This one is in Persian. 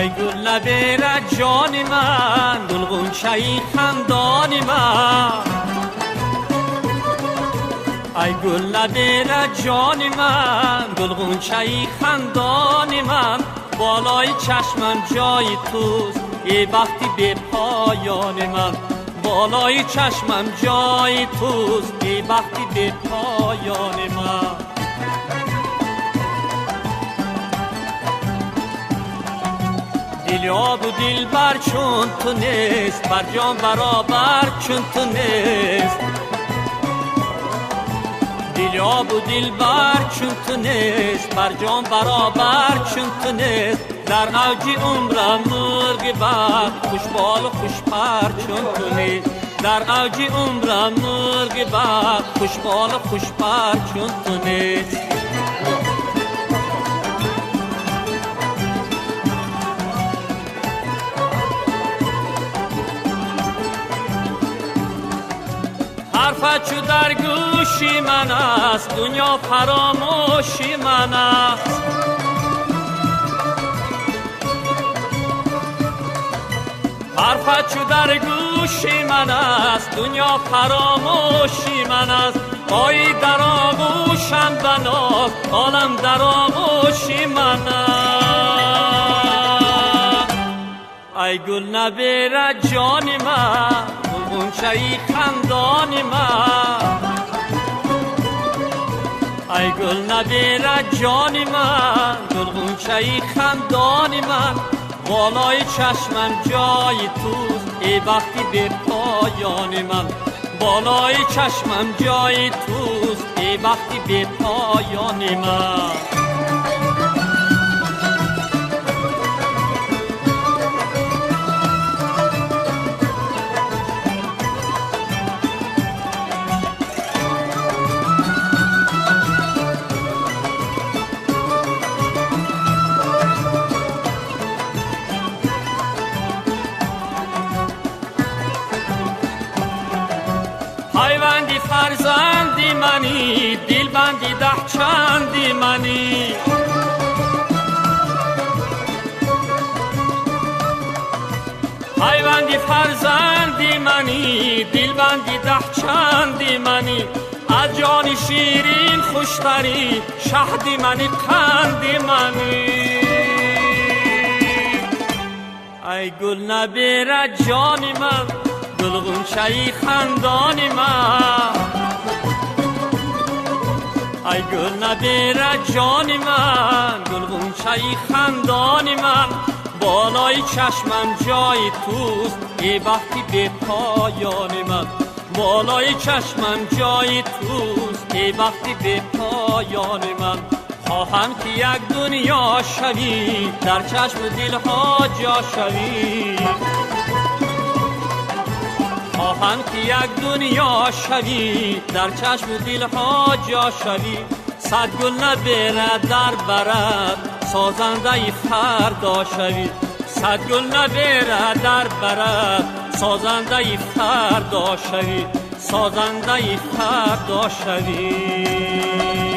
ای گل نبیره جان من، گلغنچه‌ای خندان من. ای گل نبیره جان من، گلغنچه‌ای خندان من. بالای چشمم جای توست ای وقتی به پایان من. بالای چشمم جای توست ای وقتی به پایان من. دلیاب و دلبر چون تو نیست، بر جان برابر چون تو نیست. دلیاب و دلبر چون تو نیست، بر جان برابر چون تو نیست. در اوج عمرم مرغ بخت، خوشبال و خوشپر چون تو نیست. در اوج عمرم مرغ بخت، خوشبال و خوشپر چون تو نیست. حرفت چو در گوشی من است، دنیا فراموشی من است. حرفت چو در گوشی من است، دنیا فراموشی من است. پایی در آغوشم بناست، عالم در آغوشی من است. ای گل نبیره جان من، گلغنچه‌ای خندان من. ای گل نبیره جان من، گلغنچه‌ای خندان من. بالای چشمم جای توست ای وقتی به پایان من. بالای چشمم جای توست ای وقتی به پایان من. پیوندی فرزندی منی، دلبندی ده چندی منی. پیوندی فرزندی منی، دلبندی ده چندی منی. از جان شیرین خوشتری، شهدی منی قندی منی. ای گل نبیره جان من، گلغنچه‌ای خندان من. ای گل نبیره جان من، گلغنچه‌ای خندان من. بالای چشمم جای توست ای وقتی به پایان من. بالای چشمم جای توست ای وقتی به پایان من. خواهم که یک دنیا شوی، در چشم و دلها جا شوی. خواهم که یک دنیا شوی، در چشم و دلها جا شوی. صد گل نبیره در برد، سازنده فردا شوی. صد گل نبیره در برد، سازنده فردا شوی. سازنده فردا شوی.